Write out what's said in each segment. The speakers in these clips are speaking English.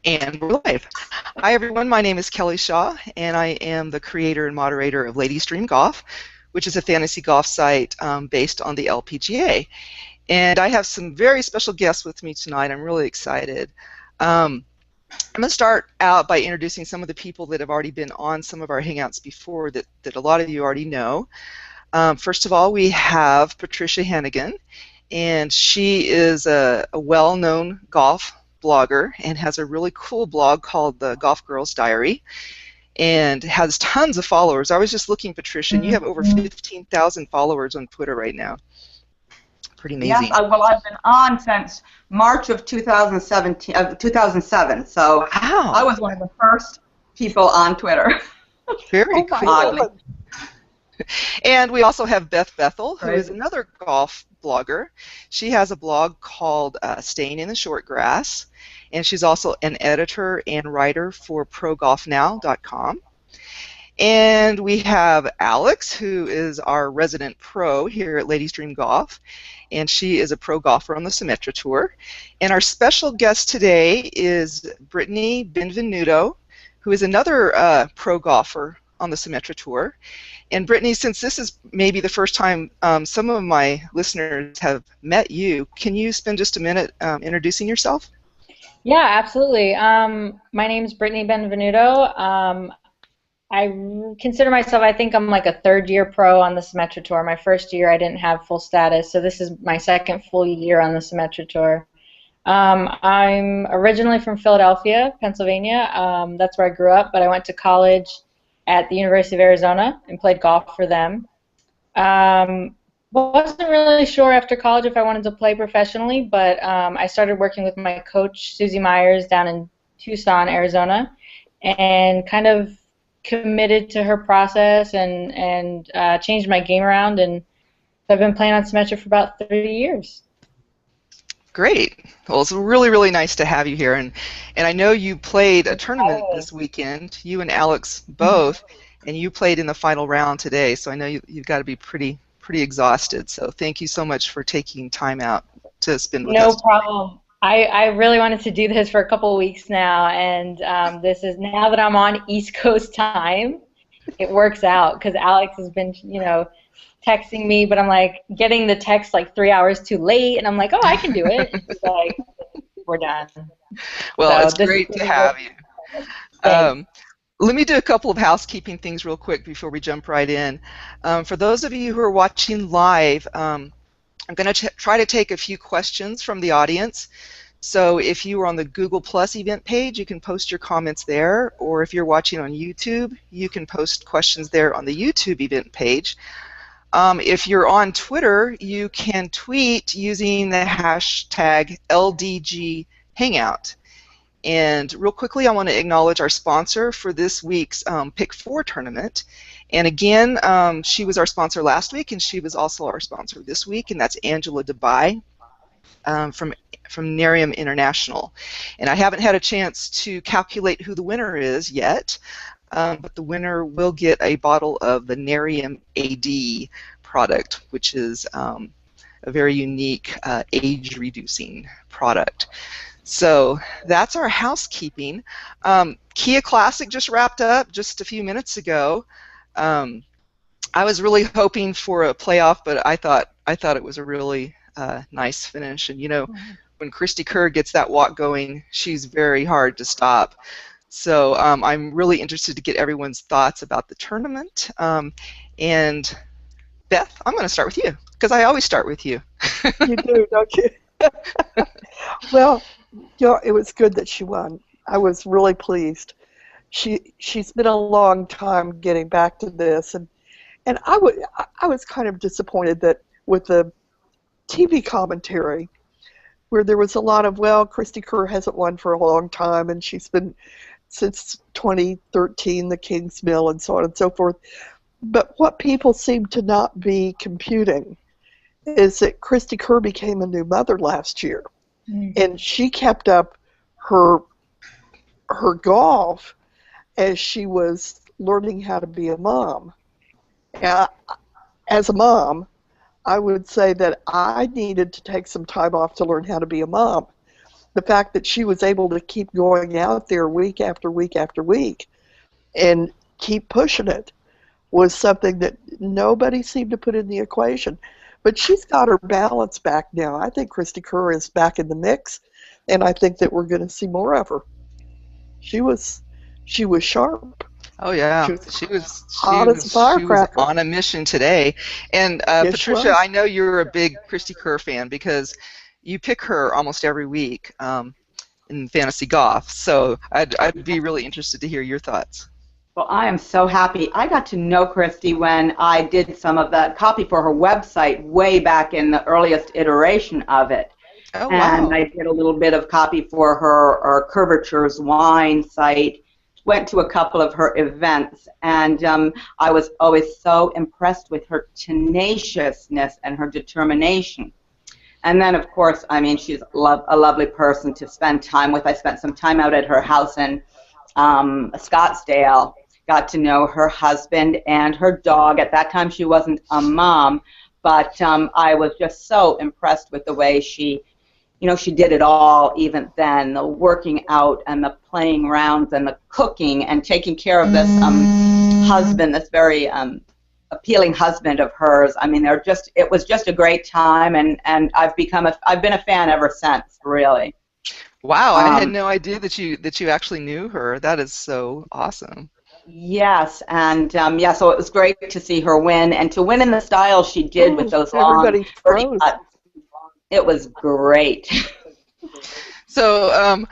And we're live. Hi, everyone. My name is Kelly Shaw, and I am the creator and moderator of Ladies Dream Golf, which is a fantasy golf site based on the LPGA. And I have some very special guests with me tonight. I'm really excited. I'm going to start out by introducing some of the people that have already been on some of our Hangouts before that a lot of you already know. First of all, we have Patricia Hannigan, and she is a well-known golf blogger and has a really cool blog called the Golf Girls Diary and has tons of followers. I was just looking, Patricia, and you have over 15,000 followers on Twitter right now. Pretty amazing. Yes, well, I've been on since March of 2007, so wow. I was one of the first people on Twitter. Very cool. And we also have Beth Bethel, who is another golf blogger. She has a blog called Staying in the Short Grass, and she's also an editor and writer for ProGolfNow.com. And we have Alex, who is our resident pro here at Ladies Dream Golf, and she is a pro golfer on the Symetra Tour. And our special guest today is Brittany Benvenudo, who is another pro golfer on the Symetra Tour. And Brittany, since this is maybe the first time some of my listeners have met you, can you spend just a minute introducing yourself? Yeah, absolutely. My name is Brittany Benvenudo. I consider myself, I think I'm like a third-year pro on the Symetra Tour. My first year I didn't have full status, so this is my second full year on the Symetra Tour. I'm originally from Philadelphia, Pennsylvania. That's where I grew up, but I went to college at the University of Arizona and played golf for them. Wasn't really sure after college if I wanted to play professionally, but I started working with my coach, Susie Myers, down in Tucson, Arizona, and kind of committed to her process and changed my game around, and I've been playing on Symetra for about 30 years. Great. Well, it's really, really nice to have you here, and I know you played a tournament this weekend, you and Alex both, and you played in the final round today, so I know you've got to be pretty exhausted, so thank you so much for taking time out to spend with us. No problem. I really wanted to do this for a couple of weeks now, and this is now that I'm on East Coast time, it works out because Alex has been, texting me, but I'm like getting the text like 3 hours too late, and I'm like, oh, I can do it. And he's like, we're done. Well, so it's great to have you. Let me do a couple of housekeeping things real quick before we jump right in. For those of you who are watching live, I'm going to try to take a few questions from the audience. So if you are on the Google Plus event page, you can post your comments there, or if you're watching on YouTube, you can post questions there on the YouTube event page. If you're on Twitter, you can tweet using the hashtag LDG Hangout. And real quickly, I want to acknowledge our sponsor for this week's Pick 4 tournament. And again, she was our sponsor last week, and she was also our sponsor this week, and that's Angela Dubai from Nerium International. And I haven't had a chance to calculate who the winner is yet, but the winner will get a bottle of the Nerium AD product, which is a very unique age-reducing product. So that's our housekeeping. Kia Classic just wrapped up just a few minutes ago. I was really hoping for a playoff, but I thought it was a really nice finish. And when Christy Kerr gets that walk going, she's very hard to stop. So I'm really interested to get everyone's thoughts about the tournament. And Beth, I'm going to start with you because I always start with you. You do, don't you? Well, it was good that she won. I was really pleased. She's been a long time getting back to this, and I was kind of disappointed that with the TV commentary, where there was a lot of, well, Christy Kerr hasn't won for a long time, and she's been since 2013, the King's Mill, and so on and so forth. But what people seem to not be computing is that Christy Kerr became a new mother last year, and she kept up her golf as she was learning how to be a mom. As a mom, I would say that I needed to take some time off to learn how to be a mom. the fact that she was able to keep going out there week after week after week and keep pushing it was something that nobody seemed to put in the equation. But she's got her balance back now. I think Christy Kerr is back in the mix, and I think that we're going to see more of her. She was sharp. Oh yeah, she was hot as a firecracker. She was on a mission today. And Yes, Patricia, I know you're a big Christy Kerr fan because you pick her almost every week in fantasy golf. So I'd be really interested to hear your thoughts. Well, I am so happy. I got to know Christy when I did some of the copy for her website way back in the earliest iteration of it. Oh, and wow. I did a little bit of copy for her Curvature's wine site, went to a couple of her events, and I was always so impressed with her tenaciousness and her determination. And then, of course, I mean, she's a lovely person to spend time with. I spent some time out at her house in Scottsdale, got to know her husband and her dog. At that time, she wasn't a mom, but I was just so impressed with the way she, you know, she did it all even then, the working out and the playing rounds and the cooking and taking care of this husband, this very appealing husband of hers. I mean, it was just a great time, and I've been a fan ever since, really. Wow, I had no idea that you actually knew her. That is so awesome. Yes, and yeah, so it was great to see her win, and to win in the style she did with those long birdie putts. It was great. So,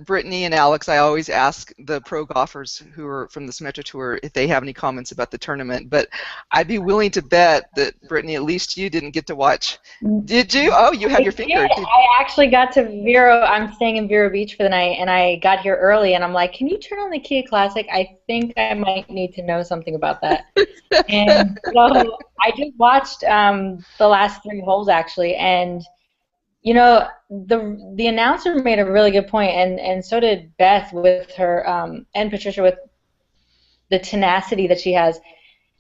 Brittany and Alex, I always ask the pro golfers who are from the Symetra Tour if they have any comments about the tournament, but I'd be willing to bet that, Brittany, at least you didn't get to watch. Did you? Oh, you had your finger. I actually got to Vero. I'm staying in Vero Beach for the night, and I got here early, and I'm like, can you turn on the Kia Classic? I think I might need to know something about that. And so I just watched the last 3 holes, actually, and you know, the announcer made a really good point, and so did Beth with her, and Patricia with the tenacity that she has.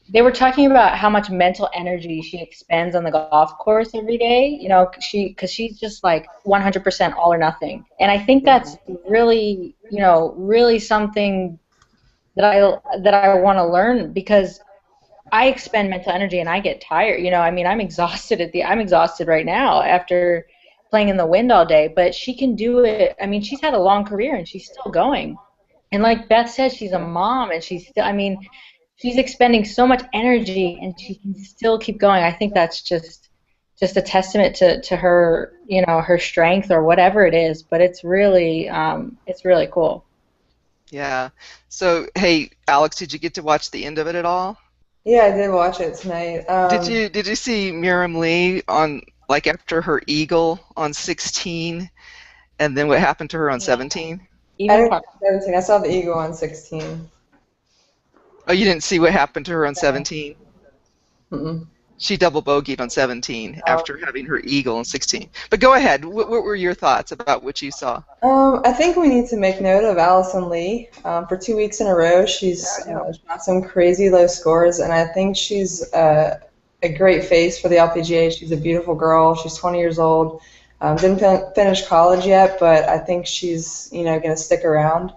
They were talking about how much mental energy she expends on the golf course every day, you know, because she's just like 100% all or nothing. And I think that's really, you know, really something that I want to learn, because I expend mental energy and I get tired. You know, I mean, I'm exhausted right now after playing in the wind all day, but she can do it. I mean, she's had a long career and she's still going. And like Beth said, she's a mom, and she's still, I mean, she's expending so much energy and she can still keep going. I think that's just a testament to her, you know, her strength or whatever it is, but it's really cool. Yeah. So, hey, Alex, did you get to watch the end of it at all? Yeah, I did watch it tonight. Did you see Miriam Lee on, like, after her eagle on 16, and then what happened to her on 17? I didn't watch 17. I saw the eagle on 16. Oh, you didn't see what happened to her on 17? Mm-mm. She double bogeyed on 17 after having her eagle on 16. But go ahead. What were your thoughts about what you saw? I think we need to make note of Allison Lee. For 2 weeks in a row, she's got some crazy low scores, and I think she's a great face for the LPGA. She's a beautiful girl. She's 20 years old. Didn't finish college yet, but I think she's, you know, going to stick around.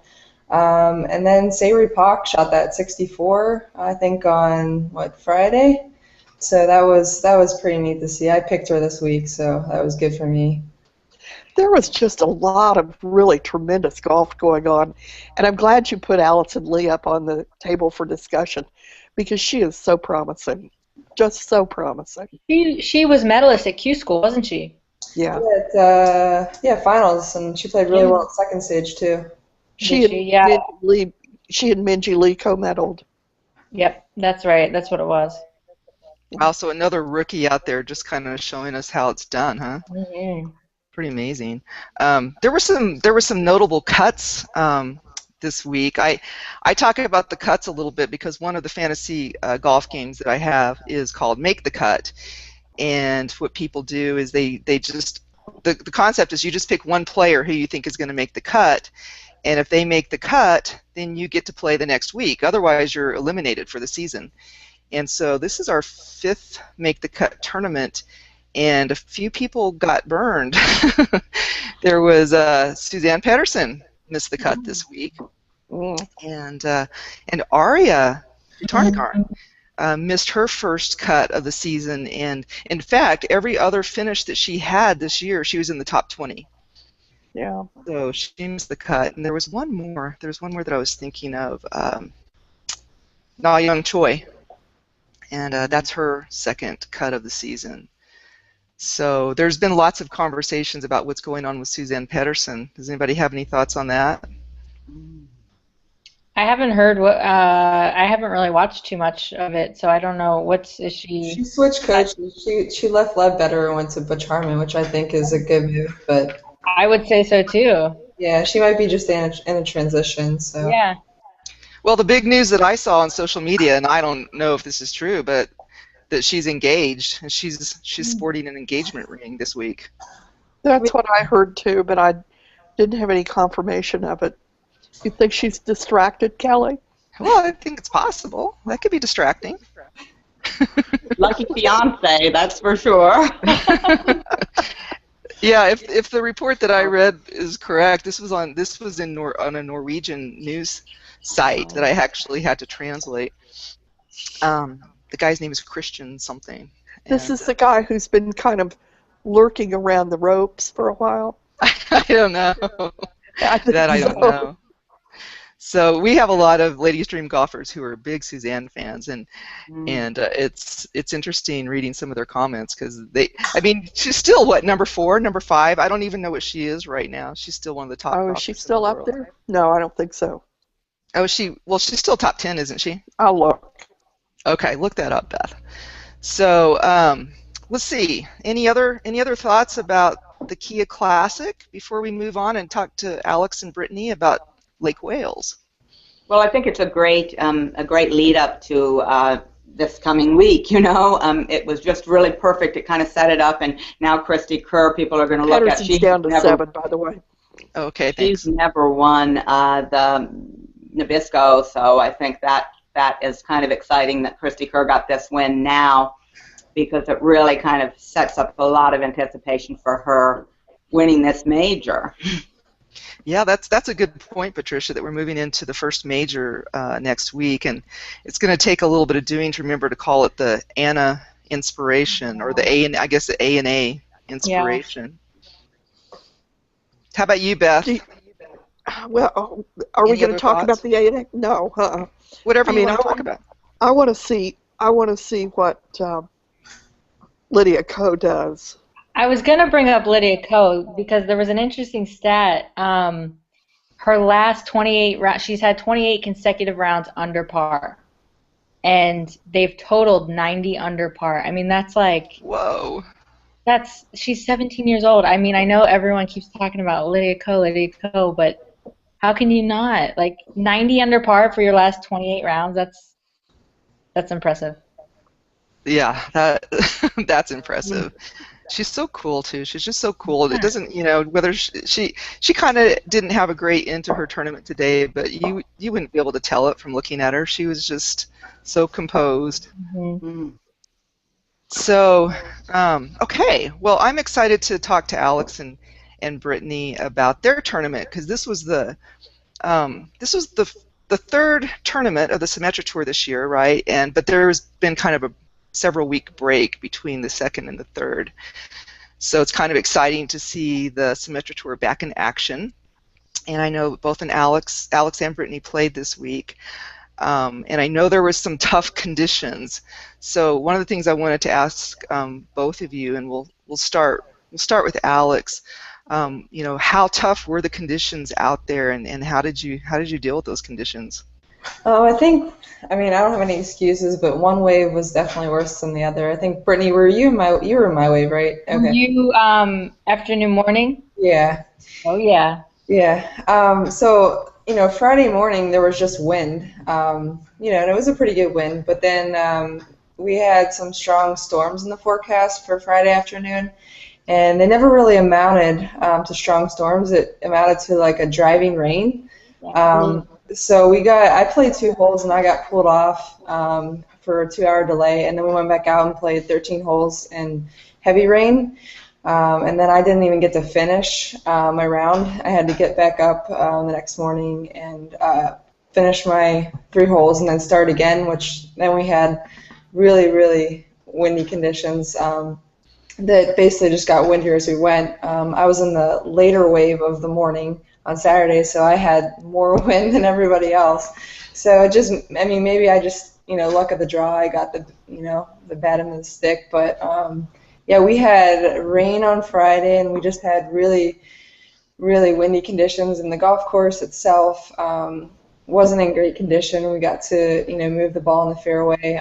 And then Sayuri Pak shot that 64, I think, on Friday. So that was pretty neat to see. I picked her this week, so that was good for me. There was just a lot of really tremendous golf going on, and I'm glad you put Allison Lee up on the table for discussion, because she is so promising, just so promising. She was medalist at Q School, wasn't she? Yeah. Yeah, finals, and she played really well at second stage too. She and Minji Lee co-medaled. Yep, that's right. That's what it was. Wow, so another rookie out there just kind of showing us how it's done, huh? Mm-hmm. Pretty amazing. There were some notable cuts this week. I talk about the cuts a little bit because one of the fantasy golf games that I have is called Make the Cut, and what people do is they just the concept is you just pick one player who you think is going to make the cut, and if they make the cut, then you get to play the next week. Otherwise, you're eliminated for the season. And so this is our 5th Make the Cut tournament, and a few people got burned. There was Suzanne Pedersen missed the cut this week, and Aria Tarnagarn missed her first cut of the season, and in fact, every other finish that she had this year, she was in the top 20. Yeah. So she missed the cut, and there was one more. There's one more that I was thinking of. Na Young Choi, and that's her second cut of the season. So there's been lots of conversations about what's going on with Suzanne Pedersen. Does anybody have any thoughts on that? I haven't heard what. I haven't really watched too much of it, so I don't know. Is she? She switched coaches. She left Ledbetter and went to Butch Harmon, which I think is a good move. But I would say so too. Yeah, she might be just in a transition. So yeah. Well, the big news that I saw on social media, and I don't know if this is true, but that she's engaged, and she's sporting an engagement ring this week. That's what I heard too, but I didn't have any confirmation of it. You think she's distracted, Kelly? Well, I think it's possible. That could be distracting. Lucky fiance, that's for sure. Yeah, if the report that I read is correct, this was on a Norwegian news site that I actually had to translate. The guy's name is Christian something. This is the guy who's been kind of lurking around the ropes for a while. I don't know. I don't know. So we have a lot of Ladies Dream golfers who are big Suzanne fans, and it's interesting reading some of their comments because she's still what, number 4, number 5? I don't even know what she is right now. She's still one of the top. Oh, is she still up there? No, I don't think so. Oh, she's still top 10, isn't she? I'll look. Okay, look that up, Beth. So let's see. Any other thoughts about the Kia Classic before we move on and talk to Alex and Brittany about Lake Wales? Well, I think it's a great lead up to this coming week. It was just really perfect. It kind of set it up, and now Christy Kerr, people are going to look at. She's down to 7, by the way. Okay, thanks. She's never won the Nabisco, so I think that is kind of exciting that Christy Kerr got this win now, because it really kind of sets up a lot of anticipation for her winning this major. Yeah, that's a good point, Patricia, that we're moving into the first major next week, and it's going to take a little bit of doing to remember to call it the Anna Inspiration, or the A&A Inspiration. Yeah. How about you, Beth? Well, are we going to talk about the A&A? No. Whatever you want to talk about. I want to see what Lydia Ko does. I was going to bring up Lydia Ko because there was an interesting stat. Her last 28 rounds, she's had 28 consecutive rounds under par, and they've totaled 90 under par. I mean, that's like, whoa. She's 17 years old. I mean, I know everyone keeps talking about Lydia Ko, but how can you not? Like 90 under par for your last 28 rounds, that's impressive. Yeah, that's impressive. She's so cool too. She's just so cool. It doesn't, whether she kind of didn't have a great end to her tournament today, but you wouldn't be able to tell it from looking at her. She was just so composed. Mm-hmm. So, okay. Well, I'm excited to talk to Alex and Brittany about their tournament, because this was the third tournament of the Symetra Tour this year, right? But there's been kind of a several-week break between the second and the third. So it's kind of exciting to see the Symetra Tour back in action. And I know both Alex and Brittany played this week. And I know there was some tough conditions. So one of the things I wanted to ask both of you, and we'll start with Alex. How tough were the conditions out there, and how did you deal with those conditions? I don't have any excuses, but one wave was definitely worse than the other. I think, Brittany, you were in my wave, right? Okay. You afternoon, morning? Yeah. Oh yeah. Yeah. So Friday morning there was just wind. And it was a pretty good wind, but then we had some strong storms in the forecast for Friday afternoon, and they never really amounted to strong storms. It amounted to like a driving rain. So I played 2 holes and I got pulled off for a 2-hour delay, and then we went back out and played 13 holes in heavy rain. And then I didn't even get to finish my round. I had to get back up the next morning and finish my 3 holes and then start again, which then we had really, really windy conditions that basically just got windier as we went. I was in the later wave of the morning on Saturday, so I had more wind than everybody else. So it just, I mean, maybe I just, luck of the draw, I got the, the bad end of the stick, but yeah, we had rain on Friday, and we just had really, really windy conditions, and the golf course itself wasn't in great condition. We got to, move the ball in the fairway.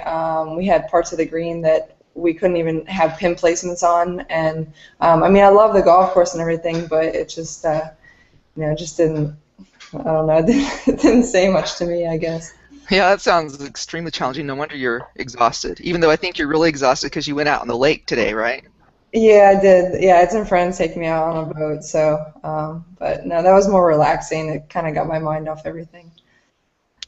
We had parts of the green that we couldn't even have pin placements on, and I mean, I love the golf course and everything, but it just, just didn't, I don't know, it didn't say much to me, I guess. Yeah, that sounds extremely challenging. No wonder you're exhausted. Even though I think you're really exhausted because you went out on the lake today, right? Yeah, I did. Yeah, I had some friends take me out on a boat, so, but no, that was more relaxing. It kind of got my mind off everything.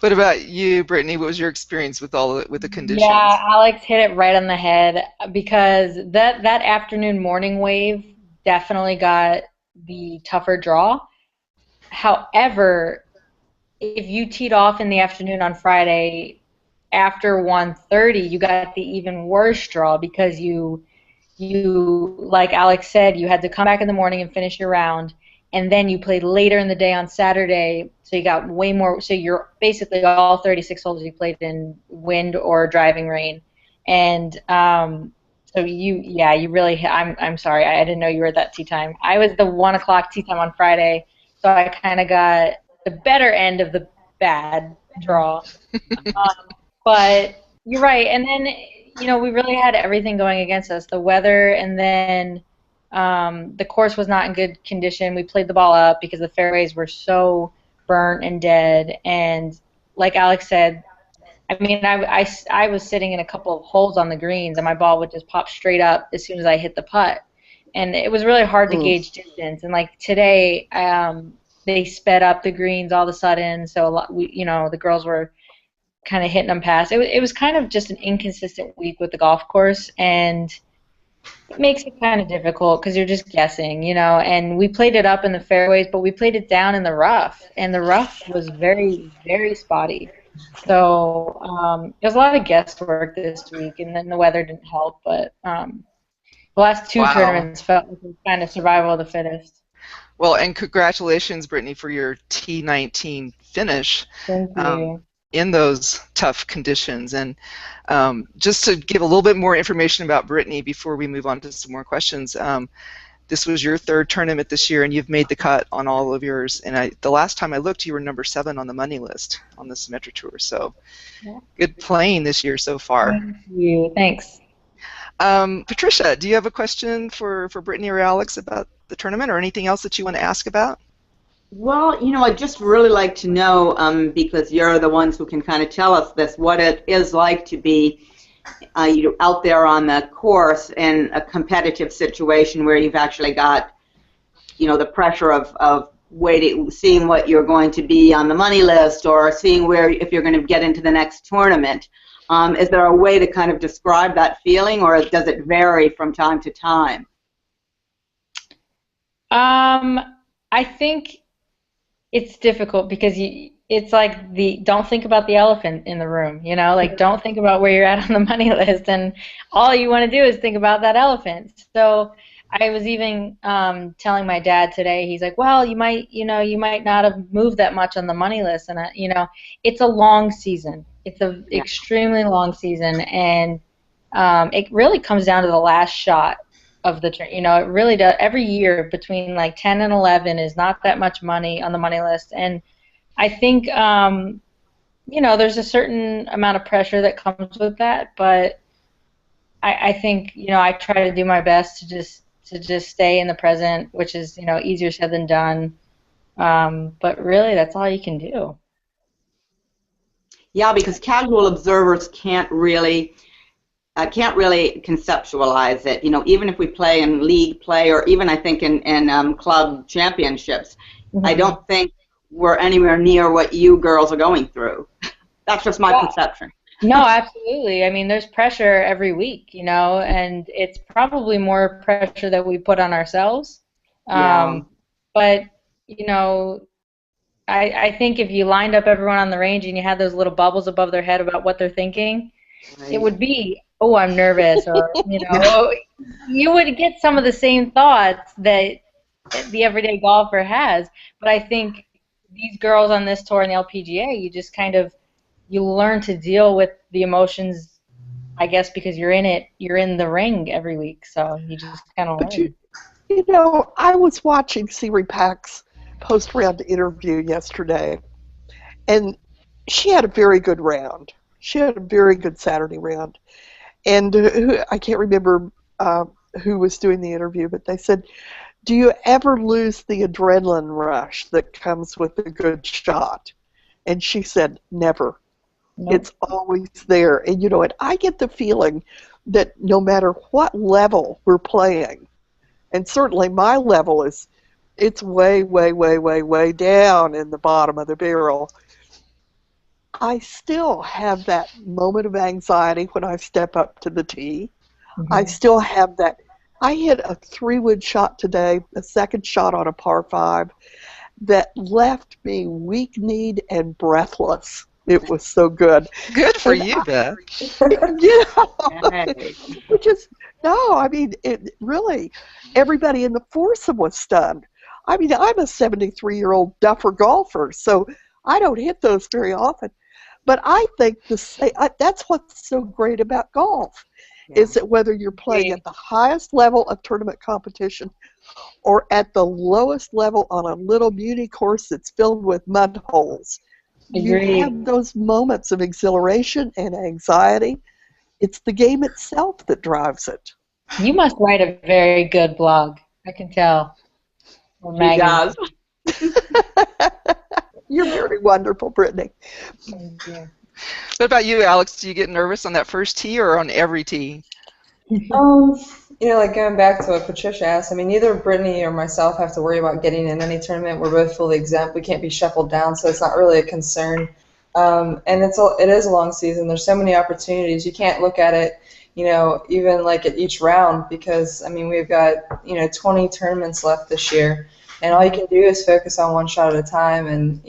What about you, Brittany? What was your experience with with the conditions? Yeah, Alex hit it right on the head, because that afternoon morning wave definitely got the tougher draw. However, if you teed off in the afternoon on Friday after 1:30, you got the even worse draw, because you, like Alex said, you had to come back in the morning and finish your round, and then you played later in the day on Saturday, so you got way more. So you're basically all 36 holes you played in wind or driving rain, and so you really. I'm sorry, I didn't know you were at that tee time. I was the 1 o'clock tee time on Friday, so I kind of got the better end of the bad draw. But you're right, and then we really had everything going against us. The weather, and then the course was not in good condition. We played the ball up because the fairways were so burnt and dead. And like Alex said, I mean, I was sitting in a couple of holes on the greens, and my ball would just pop straight up as soon as I hit the putt. And it was really hard to gauge distance. And like today, they sped up the greens all of a sudden, so the girls were kind of hitting them past. It was kind of just an inconsistent week with the golf course, and it makes it kind of difficult because you're just guessing, and we played it up in the fairways, but we played it down in the rough, and the rough was very, very spotty. So it was a lot of guesswork this week, and then the weather didn't help, but the last 2 tournaments felt like it was kind of survival of the fittest. Well, and congratulations, Brittany, for your T19 finish. Thank you. In those tough conditions. And just to give a little bit more information about Brittany before we move on to some more questions, this was your 3rd tournament this year, and you've made the cut on all of yours. And the last time I looked, you were number 7 on the money list on the Symetra Tour. So good playing this year so far. Thank you. Thanks. Patricia, do you have a question for Brittany or Alex about the tournament, or anything else that you want to ask about? Well, I'd just really like to know, because you're the ones who can kind of tell us this, what it is like to be out there on the course in a competitive situation where you've actually got, the pressure of seeing what you're going to be on the money list, or seeing if you're going to get into the next tournament. Is there a way to kind of describe that feeling, or does it vary from time to time? I think it's difficult because it's like don't think about the elephant in the room, like don't think about where you're at on the money list, and all you want to do is think about that elephant. So I was even telling my dad today, he's like, well, you might not have moved that much on the money list, and it's a long season. It's an extremely long season, and it really comes down to the last shot of the it really does. Every year between like 10 and 11 is not that much money on the money list, and I think there's a certain amount of pressure that comes with that, but I think I try to do my best to just stay in the present, which is easier said than done, but really that's all you can do. Yeah, because casual observers can't really conceptualize it. Even if we play in league play, or even I think in club championships, I don't think we're anywhere near what you girls are going through. That's just my perception. No, absolutely. I mean, there's pressure every week, and it's probably more pressure that we put on ourselves. Yeah. But, you know, I think if you lined up everyone on the range and you had those little bubbles above their head about what they're thinking, it Right. would be, oh, I'm nervous, or, you would get some of the same thoughts that the everyday golfer has. But I think these girls on this tour in the LPGA, you just kind of you learn to deal with the emotions, I guess, because you're in it. You're in the ring every week, so you just kind of But learn. I was watching Siri Pack's post-round interview yesterday, and she had a very good round. She had a very good Saturday round. And I can't remember who was doing the interview, but they said, do you ever lose the adrenaline rush that comes with a good shot? And she said, never. Nope. It's always there. And I get the feeling that no matter what level we're playing, and certainly my level it's way, way, way, way, way down in the bottom of the barrel, I still have that moment of anxiety when I step up to the tee. I still have that. I hit a 3-wood shot today, a second shot on a par 5, that left me weak-kneed and breathless. It was so good. Good for you, Beth. Which is, no, I mean, it really, everybody in the foursome was stunned. I mean, I'm a 73-year-old duffer golfer, so I don't hit those very often. But I think that's what's so great about golf, is that whether you're playing at the highest level of tournament competition or at the lowest level on a little muni course that's filled with mud holes, you have those moments of exhilaration and anxiety. It's the game itself that drives it. You must write a very good blog. I can tell. She does. You're very wonderful, Brittany. Thank you. What about you, Alex? Do you get nervous on that first tee or on every tee? Like going back to what Patricia asked, I mean, neither Brittany or myself have to worry about getting in any tournament. We're both fully exempt. We can't be shuffled down, so it's not really a concern. And it is a long season. There's so many opportunities. You can't look at it, even like at each round, because, I mean, we've got, 20 tournaments left this year. And all you can do is focus on one shot at a time, and,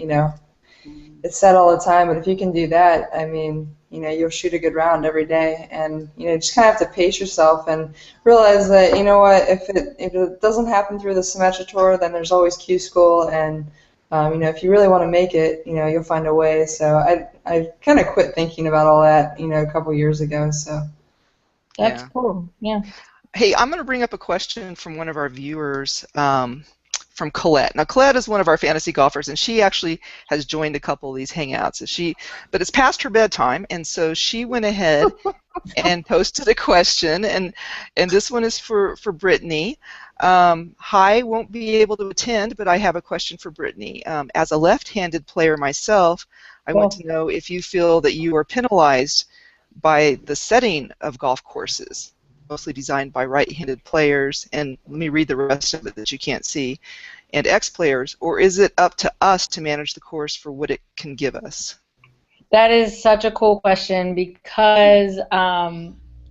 it's said all the time, but if you can do that, I mean, you'll shoot a good round every day, and just kind of have to pace yourself and realize that if it doesn't happen through the Symetra Tour, then there's always Q School, and if you really want to make it, you'll find a way. So I kind of quit thinking about all that, a couple years ago. So that's cool. Yeah. Hey, I'm going to bring up a question from one of our viewers. From Colette. Now, Colette is one of our fantasy golfers, and she actually has joined a couple of these hangouts. But it's past her bedtime, and so she went ahead and posted a question, and this one is for Brittany. Hi, won't be able to attend, but I have a question for Brittany. As a left-handed player myself, I want to know if you feel that you are penalized by the setting of golf courses, mostly designed by right-handed players, and let me read the rest of it that you can't see, and ex-players, or is it up to us to manage the course for what it can give us? That is such a cool question, because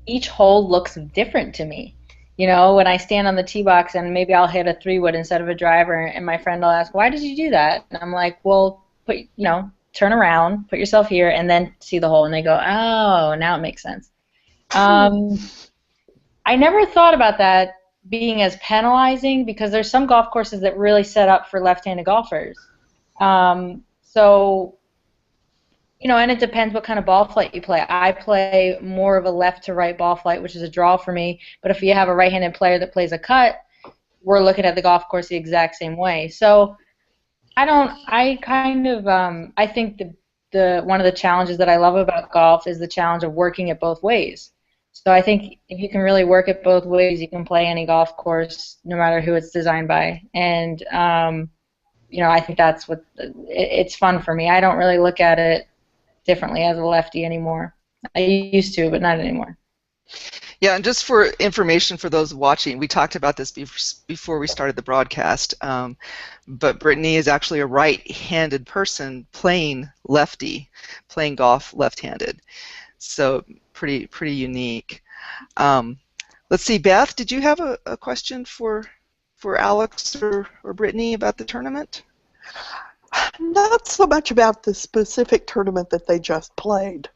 each hole looks different to me. When I stand on the tee box and maybe I'll hit a 3-wood instead of a driver, and my friend will ask, why did you do that? And I'm like, well, turn around, put yourself here, and then see the hole. And they go, oh, now it makes sense. I never thought about that being as penalizing, because there's some golf courses that really set up for left-handed golfers. And it depends what kind of ball flight you play. I play more of a left-to-right ball flight, which is a draw for me. But if you have a right-handed player that plays a cut, we're looking at the golf course the exact same way. So I think one of the challenges that I love about golf is the challenge of working it both ways. So I think if you can really work it both ways, you can play any golf course, no matter who it's designed by. And I think that's it's fun for me. I don't really look at it differently as a lefty anymore. I used to, but not anymore. Yeah, and just for information for those watching, we talked about this before we started the broadcast, but Brittany is actually a right-handed person playing golf left-handed. So pretty unique. Let's see, Beth, did you have a question for Alex or Brittany about the tournament? Not so much about the specific tournament that they just played,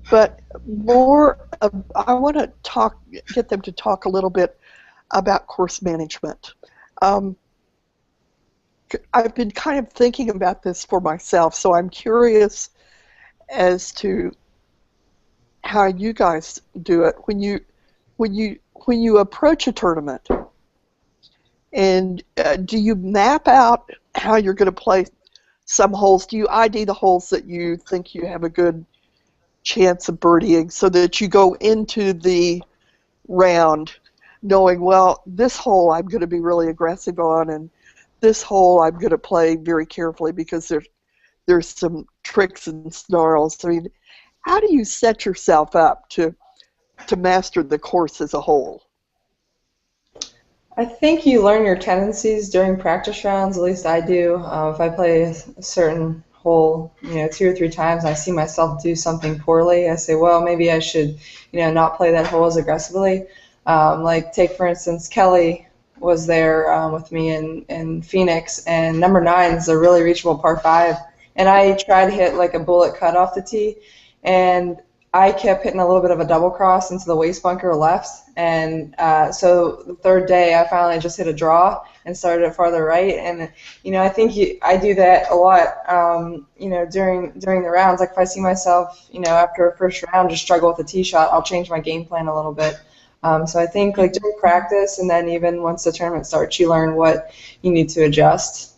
but more I want to get them to talk a little bit about course management. I've been kind of thinking about this for myself, so I'm curious as to how you guys do it when you approach a tournament. And do you map out how you're going to play some holes? Do you ID the holes that you think you have a good chance of birdieing so that you go into the round knowing, well, this hole I'm going to be really aggressive on, and this hole I'm going to play very carefully because there's some tricks and snarls. I mean, how do you set yourself up to master the course as a whole? I think you learn your tendencies during practice rounds. At least I do. If I play a certain hole, 2 or 3 times, and I see myself do something poorly, I say, well, maybe I should, not play that hole as aggressively. Like take for instance, Kelly was there with me in Phoenix, and number 9 is a really reachable par 5, and I tried to hit like a bullet cut off the tee, and I kept hitting a little bit of a double cross into the waist bunker left, and so the 3rd day I finally just hit a draw and started it farther right, and I think I do that a lot, during the rounds. Like if I see myself, after a first round just struggle with a tee shot, I'll change my game plan a little bit. So I think like during practice, and then even once the tournament starts, you learn what you need to adjust.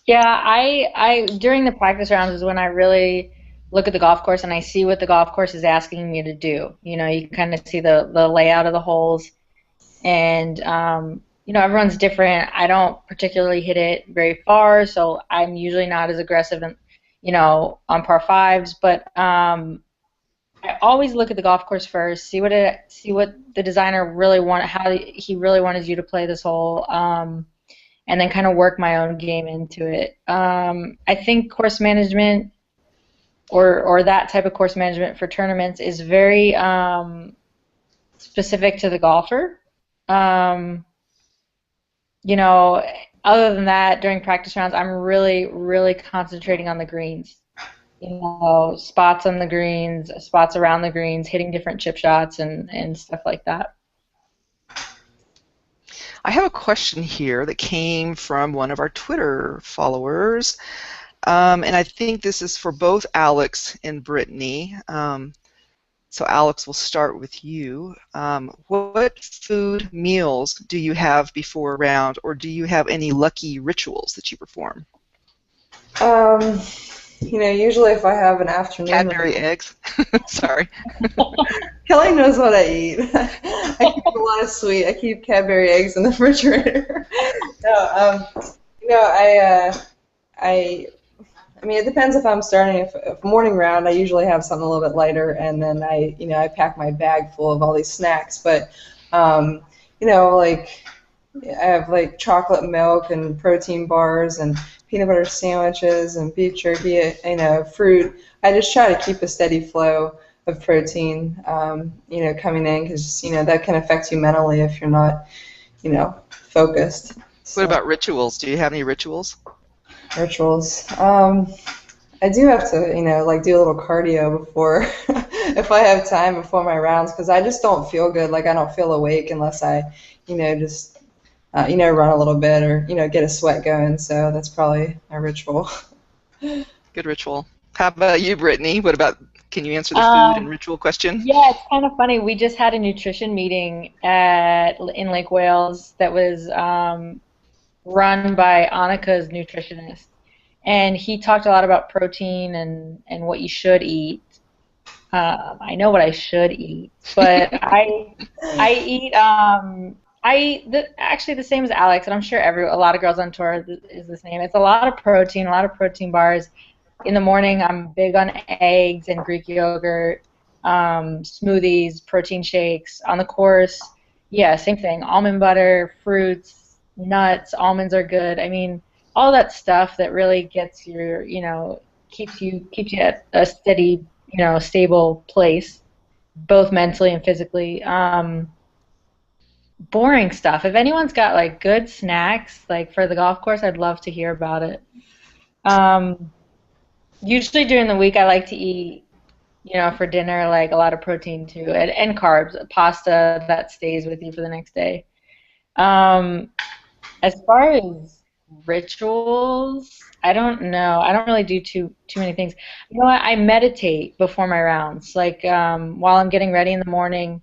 Yeah, I during the practice rounds is when I really look at the golf course and I see what the golf course is asking me to do. You kind of see the layout of the holes, and everyone's different. I don't particularly hit it very far, so I'm usually not as aggressive, on par 5s. But I always look at the golf course first, see what the designer how he really wanted you to play this hole, and then kind of work my own game into it. I think course management, or that type of course management for tournaments, is very specific to the golfer. Other than that, during practice rounds, I'm really, really concentrating on the greens. Spots on the greens, spots around the greens, hitting different chip shots and stuff like that. I have a question here that came from one of our Twitter followers, and I think this is for both Alex and Brittany. So Alex, we'll start with you. What food meals do you have before a round, or do you have any lucky rituals that you perform? Usually if I have an afternoon... Cadbury eggs? Sorry. Kelly knows what I eat. I keep a lot of sweet. I keep Cadbury eggs in the refrigerator. I mean, it depends if I'm starting. If a morning round, I usually have something a little bit lighter, and then I pack my bag full of all these snacks. But, like I have like chocolate milk and protein bars and peanut butter sandwiches and beef jerky, fruit. I just try to keep a steady flow of protein, coming in, because that can affect you mentally if you're not, focused. So. What about rituals? Do you have any rituals? Rituals. I do have to, do a little cardio before, if I have time before my rounds, because I just don't feel good. Like I don't feel awake unless I, just, run a little bit or, get a sweat going. So that's probably a ritual. Good ritual. How about you, Brittany? Can you answer the food and ritual question? Yeah, it's kind of funny. We just had a nutrition meeting in Lake Wales that was run by Annika's nutritionist, and he talked a lot about protein and what you should eat. I know what I should eat, but I eat actually the same as Alex, and I'm sure a lot of girls on tour is the same. It's a lot of protein bars. In the morning, I'm big on eggs and Greek yogurt, smoothies, protein shakes. On the course, yeah, same thing. Almond butter, fruits, nuts, almonds are good. I mean, all that stuff that really gets keeps you at a steady, stable place, both mentally and physically. Boring stuff. If anyone's got like good snacks, like for the golf course, I'd love to hear about it. Usually during the week, I like to eat, for dinner, like a lot of protein too, and carbs, pasta that stays with you for the next day. As far as rituals, I don't know. I don't really do too many things. You know what? I meditate before my rounds. Like while I'm getting ready in the morning,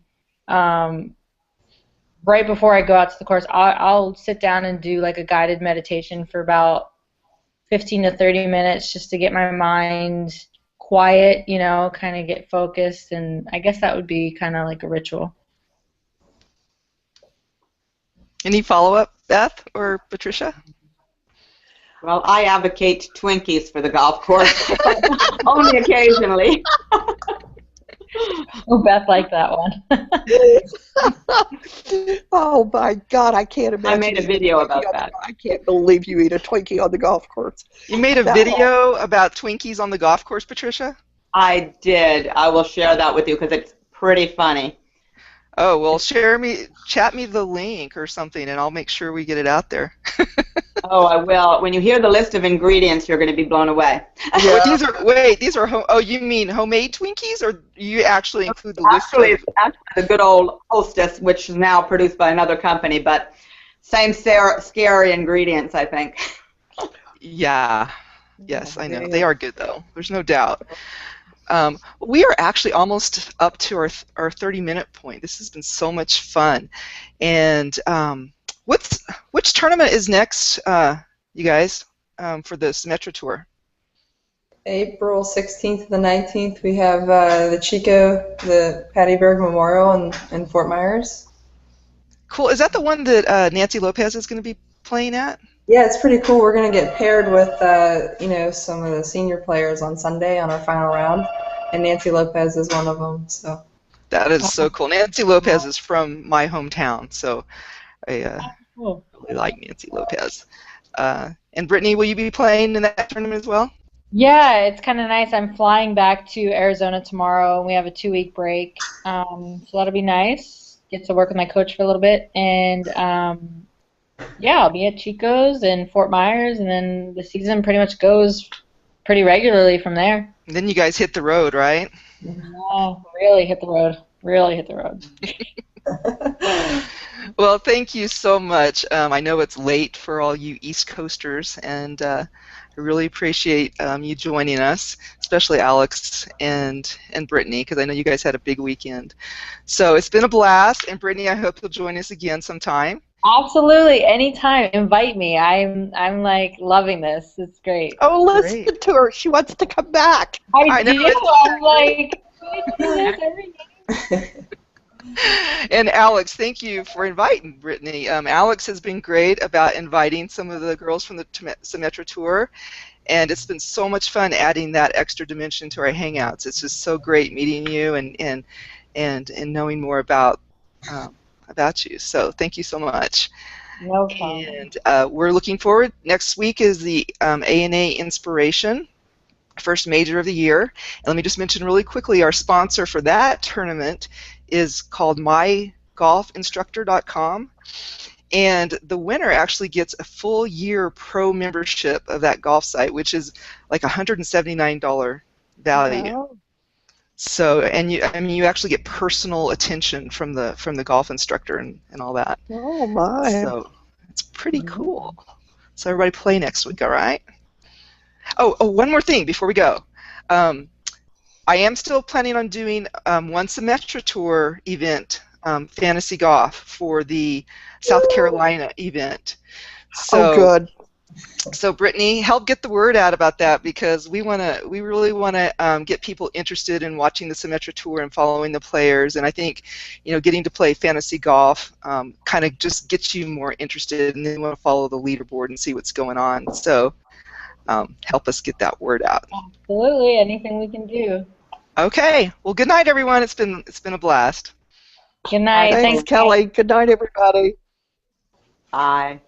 right before I go out to the course, I'll sit down and do like a guided meditation for about 15 to 30 minutes just to get my mind quiet, kind of get focused, and I guess that would be kind of like a ritual. Any follow-up, Beth or Patricia? Well, I advocate Twinkies for the golf course, only occasionally. Oh, Beth liked that one. Oh my God, I can't imagine. I made a video about that. I can't believe you eat a Twinkie on the golf course. You made a video about Twinkies on the golf course, Patricia? I did. I will share that with you because it's pretty funny. Oh, well, chat me the link or something, and I'll make sure we get it out there. Oh, I will. When you hear the list of ingredients, you're going to be blown away. Yeah. These are you mean homemade Twinkies, or you actually include the list? It's actually the good old Hostess, which is now produced by another company, but same scary ingredients, I think. Yeah. Yes, I know. They are good, though. There's no doubt. We are actually almost up to our 30-minute point. This has been so much fun. And which tournament is next, you guys, for the Symetra Tour? April 16th to the 19th, we have the Chico, the Patty Berg Memorial in Fort Myers. Cool. Is that the one that Nancy Lopez is going to be playing at? Yeah, it's pretty cool. We're going to get paired with, some of the senior players on Sunday on our final round, and Nancy Lopez is one of them. So that is so cool. Nancy Lopez is from my hometown, so I really like Nancy Lopez. And Brittany, will you be playing in that tournament as well? Yeah, it's kind of nice. I'm flying back to Arizona tomorrow, and we have a 2-week break, so that'll be nice. Get to work with my coach for a little bit, and yeah, I'll be at Chico's and Fort Myers, and then the season pretty much goes pretty regularly from there. And then you guys hit the road, right? Yeah, really hit the road. Really hit the road. Well, thank you so much. I know it's late for all you East Coasters, and I really appreciate you joining us, especially Alex and Brittany, because I know you guys had a big weekend. So it's been a blast, and Brittany, I hope you'll join us again sometime. Absolutely, anytime. Invite me. I'm like loving this. It's great. Oh, listen to her. She wants to come back. I do. I'm like, we do this every day. And Alex, thank you for inviting Brittany. Alex has been great about inviting some of the girls from the Symetra Tour, and it's been so much fun adding that extra dimension to our Hangouts. It's just so great meeting you and knowing more about you. So thank you so much. No problem. And we're looking forward. Next week is the ANA Inspiration, first major of the year. And let me just mention really quickly, our sponsor for that tournament is called mygolfinstructor.com, and the winner actually gets a full year pro membership of that golf site, which is like $179 value. Wow. So, and you actually get personal attention from the golf instructor and all that. Oh my! So it's pretty cool. So everybody play next week, all right? Oh, one more thing before we go. I am still planning on doing one Symetra Tour event, fantasy golf, for the South Carolina event. So, oh, good. So Brittany, help get the word out about that, because we really want to get people interested in watching the Symetra Tour and following the players. And I think, getting to play fantasy golf kind of just gets you more interested, and then you want to follow the leaderboard and see what's going on. So help us get that word out. Absolutely, anything we can do. Okay. Well, good night, everyone. It's been a blast. Good night. Thanks, Kelly. Good night, everybody. Bye.